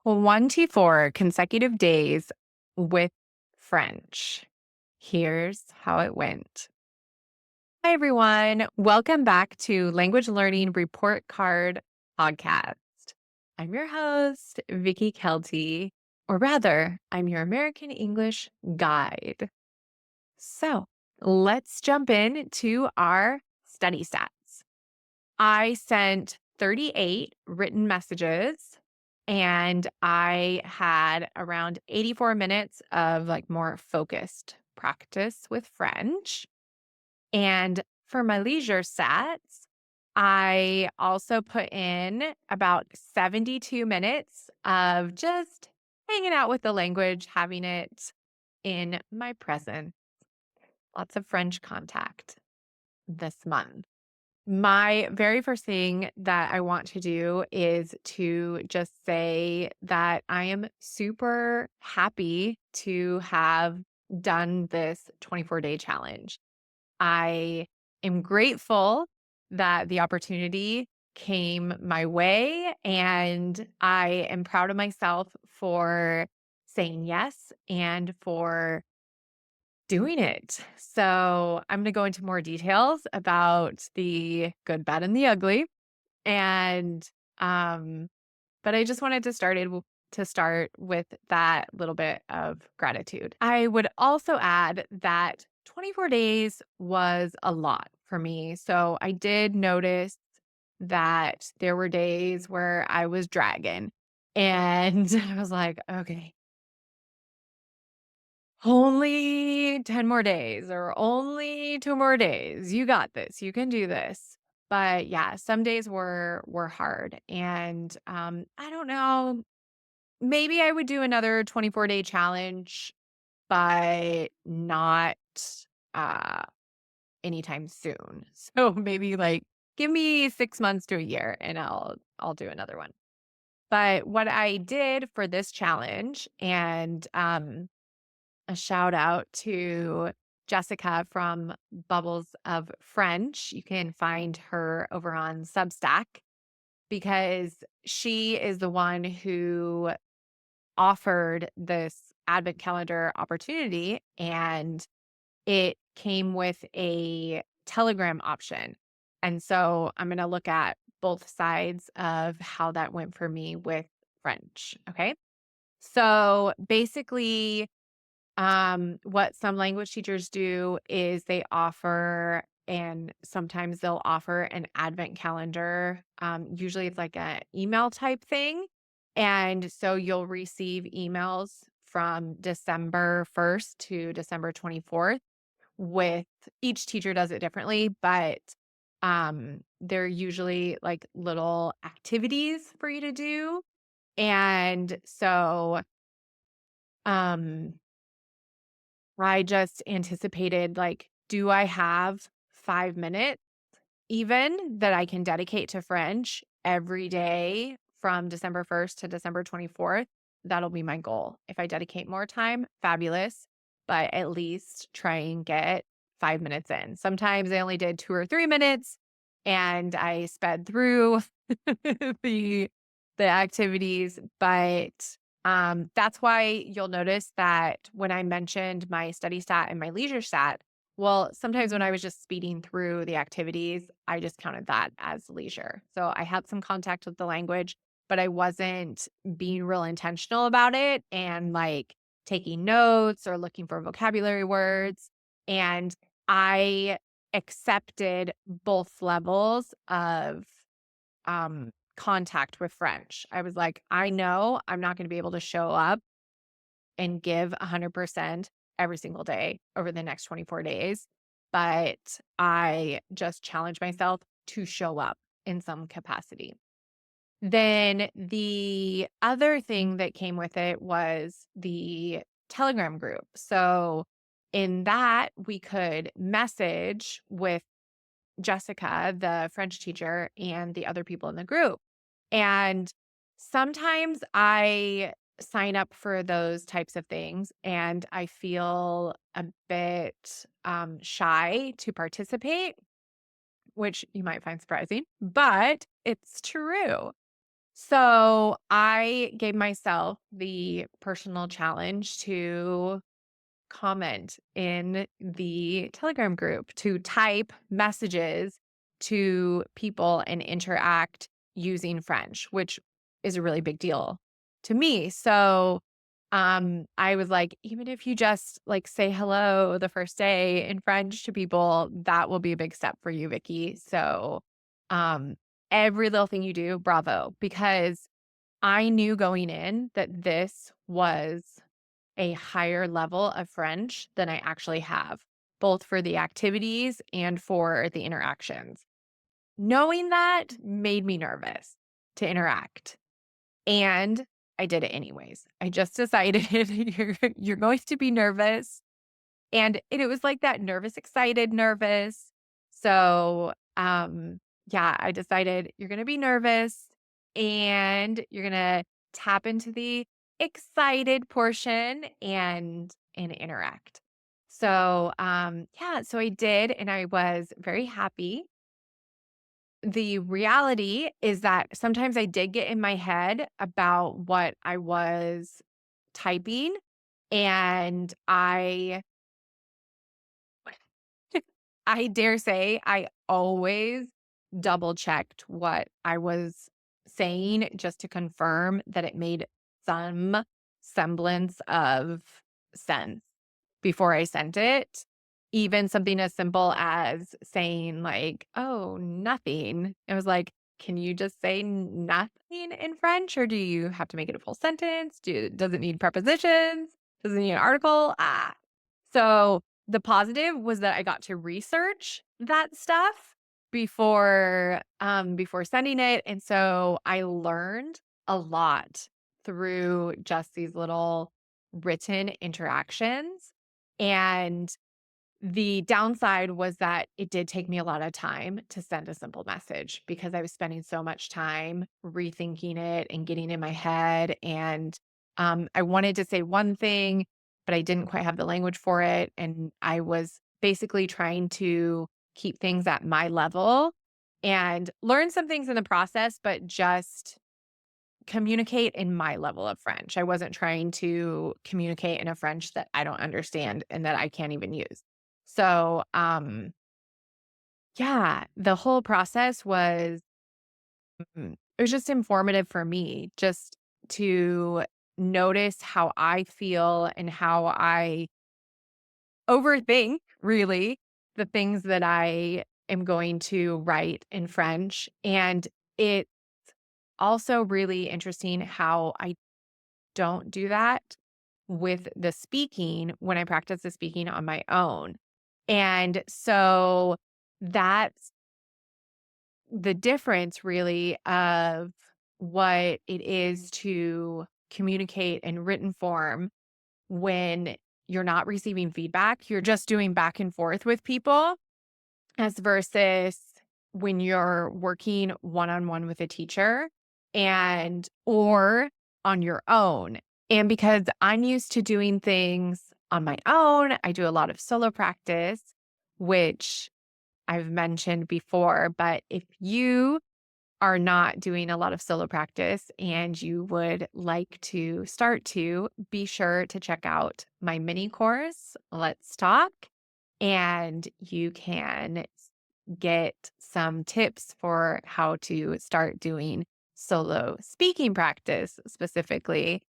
24 consecutive days with French. Here's how it went. Hi, everyone. Welcome back to Language Learning Report Card Podcast. I'm your host, Vicky Kelty, or rather, I'm your American English guide. So let's jump in to our study stats. I sent 38 written messages and I had around 84 minutes of more focused practice with French. And for my leisure sats, I also put in about 72 minutes of just hanging out with the language, having it in my presence. Lots of French contact this month. My very first thing that I want to do is to just say that I am super happy to have done this 24-day challenge. I am grateful that the opportunity came my way, and I am proud of myself for saying yes and for doing it. So I'm going to go into more details about the good, bad, and the ugly. And, um, but I just wanted to start with that little bit of gratitude. I would also add that 24 days was a lot for me. So I did notice that there were days where I was dragging and I was like, okay, only 10 more days or only 2 more days. You got this. You can do this. But yeah, some days were hard and I don't know, maybe I would do another 24-day challenge, but not uh anytime soon. So maybe give me 6 months to a year and I'll do another one. But what I did for this challenge and a shout out to Jessica from Bubbles of French. You can find her over on Substack because she is the one who offered this advent calendar opportunity and it came with a Telegram option. And so I'm going to look at both sides of how that went for me with French. Okay. So basically, what some language teachers do is they offer, and sometimes they'll offer an advent calendar. Usually it's like an email type thing. And so you'll receive emails from December 1st to December 24th with each teacher does it differently, but they're usually like little activities for you to do. And so um I just anticipated, do I have 5 minutes even that I can dedicate to French every day from December 1st to December 24th? That'll be my goal. If I dedicate more time, fabulous, but at least try and get 5 minutes in. Sometimes I only did 2 or 3 minutes and I sped through the the activities, but that's why you'll notice that when I mentioned my study stat and my leisure stat, well, sometimes when I was just speeding through the activities, I just counted that as leisure. So I had some contact with the language, but I wasn't being real intentional about it and taking notes or looking for vocabulary words. And I accepted both levels of contact with French. I was like, I know I'm not going to be able to show up and give 100% every single day over the next 24 days, but I just challenge myself to show up in some capacity. Then the other thing that came with it was the Telegram group. So in that, we could message with Jessica, the French teacher, and the other people in the group. And sometimes I sign up for those types of things and I feel a bit shy to participate, which you might find surprising, but it's true. So I gave myself the personal challenge to comment in the Telegram group, to type messages to people and interact using French, which is a really big deal to me. So I was like, even if you just like say hello the first day in French to people, that will be a big step for you, Vicky. So um every little thing you do, bravo, because I knew going in that this was a higher level of French than I actually have, both for the activities and for the interactions. Knowing that made me nervous to interact, and I did it anyways. I just decided you're going to be nervous, and it was like that nervous, excited, nervous. So, yeah, I decided you're gonna be nervous and you're gonna tap into the excited portion and interact. So, yeah, so I did, and I was very happy. The reality is that sometimes I did get in my head about what I was typing, and I dare say I always double checked what I was saying just to confirm that it made some semblance of sense before I sent it. Even something as simple as saying like, "Oh, nothing." It was like, "Can you just say nothing in French, or do you have to make it a full sentence? Does it need prepositions? Does it need an article?" So the positive was that I got to research that stuff before sending it, and so I learned a lot through just these little written interactions, and the downside was that it did take me a lot of time to send a simple message because I was spending so much time rethinking it and getting in my head. And I wanted to say one thing, but I didn't quite have the language for it. And I was basically trying to keep things at my level and learn some things in the process, but just communicate in my level of French. I wasn't trying to communicate in a French that I don't understand and that I can't even use. So, yeah, the whole process was it was just informative for me just to notice how I feel and how I overthink really the things that I am going to write in French. And it's also really interesting how I don't do that with the speaking when I practice the speaking on my own. And so that's the difference really of what it is to communicate in written form when you're not receiving feedback, you're just doing back and forth with people as versus when you're working one-on-one with a teacher and or on your own. And because I'm used to doing things on my own, I do a lot of solo practice, which I've mentioned before. But if you are not doing a lot of solo practice and you would like to start to, be sure to check out my mini course, Let's Talk, and you can get some tips for how to start doing solo speaking practice specifically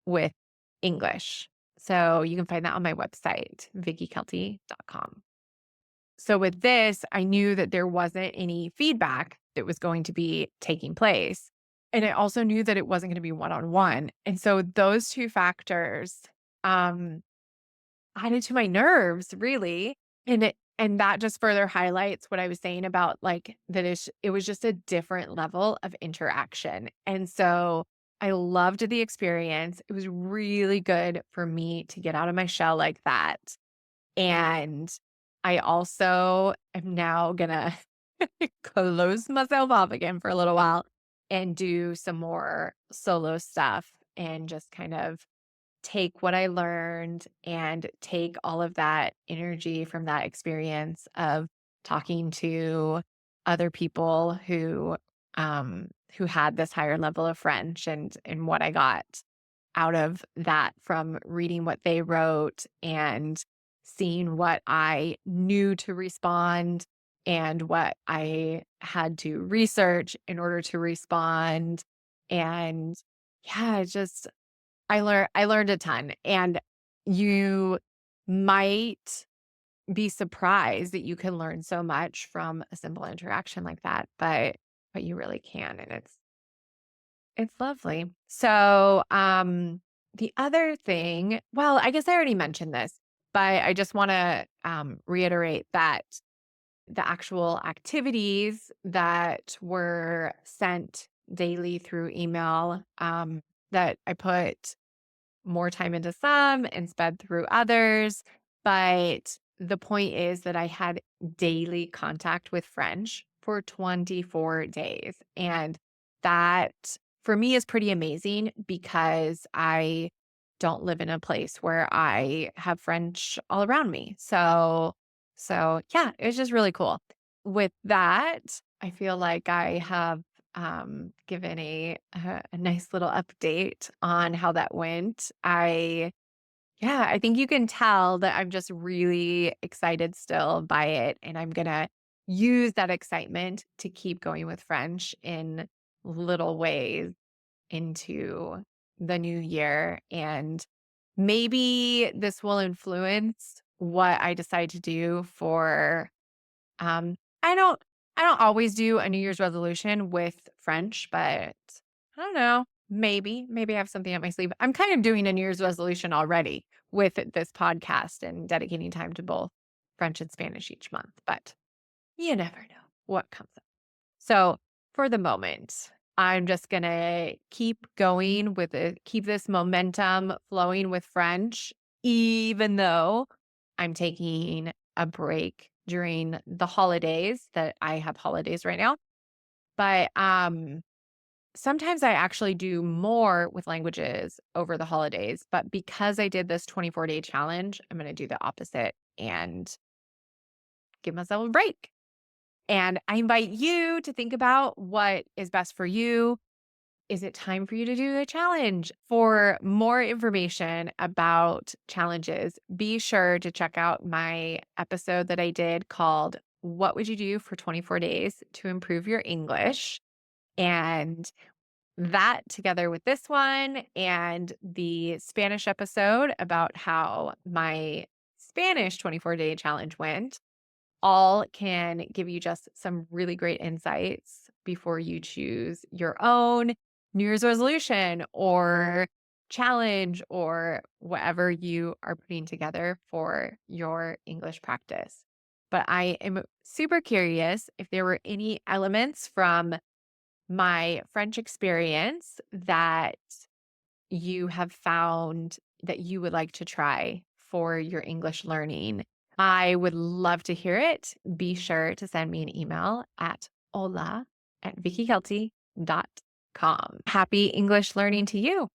with English. So you can find that on my website, vickykelty.com. So with this, I knew that there wasn't any feedback that was going to be taking place. And I also knew that it wasn't going to be one-on-one. And so those two factors um added to my nerves really. And that just further highlights what I was saying about like that it was just a different level of interaction. And so I loved the experience. It was really good for me to get out of my shell like that. And I also am now gonna close myself off again for a little while and do some more solo stuff and just kind of take what I learned and take all of that energy from that experience of talking to other people who who had this higher level of French, and what I got out of that from reading what they wrote and seeing what I knew to respond and what I had to research in order to respond. And yeah, it just I learned a ton. And you might be surprised that you can learn so much from a simple interaction like that, but you really can, and it's lovely. So, the other thing, well, I guess I already mentioned this, but I just want to reiterate that the actual activities that were sent daily through email, that I put more time into some and sped through others. But the point is that I had daily contact with French for 24 days. And that for me is pretty amazing because I don't live in a place where I have French all around me. So yeah, it's just really cool. With that, I feel like I have given a nice little update on how that went. I think you can tell that I'm just really excited still by it, and I'm gonna use that excitement to keep going with French in little ways into the new year. And maybe this will influence what I decide to do for um, I don't I don't always do a New Year's resolution with French, but I don't know. Maybe I have something up my sleeve. I'm kind of doing a New Year's resolution already with this podcast and dedicating time to both French and Spanish each month, but you never know what comes up. So for the moment, I'm just gonna keep going with it, keep this momentum flowing with French, even though I'm taking a break during the holidays that I have holidays right now. But sometimes I actually do more with languages over the holidays. But because I did this 24-day challenge, I'm gonna do the opposite and give myself a break. And I invite you to think about what is best for you. Is it time for you to do a challenge? For more information about challenges, be sure to check out my episode that I did called What Would You Do for 24 Days to Improve Your English? And that, together with this one and the Spanish episode about how my Spanish 24-day challenge went, all can give you just some really great insights before you choose your own New Year's resolution or challenge or whatever you are putting together for your English practice. But I am super curious if there were any elements from my French experience that you have found that you would like to try for your English learning. I would love to hear it. Be sure to send me an email at hola@vickykelty.com. Happy English learning to you.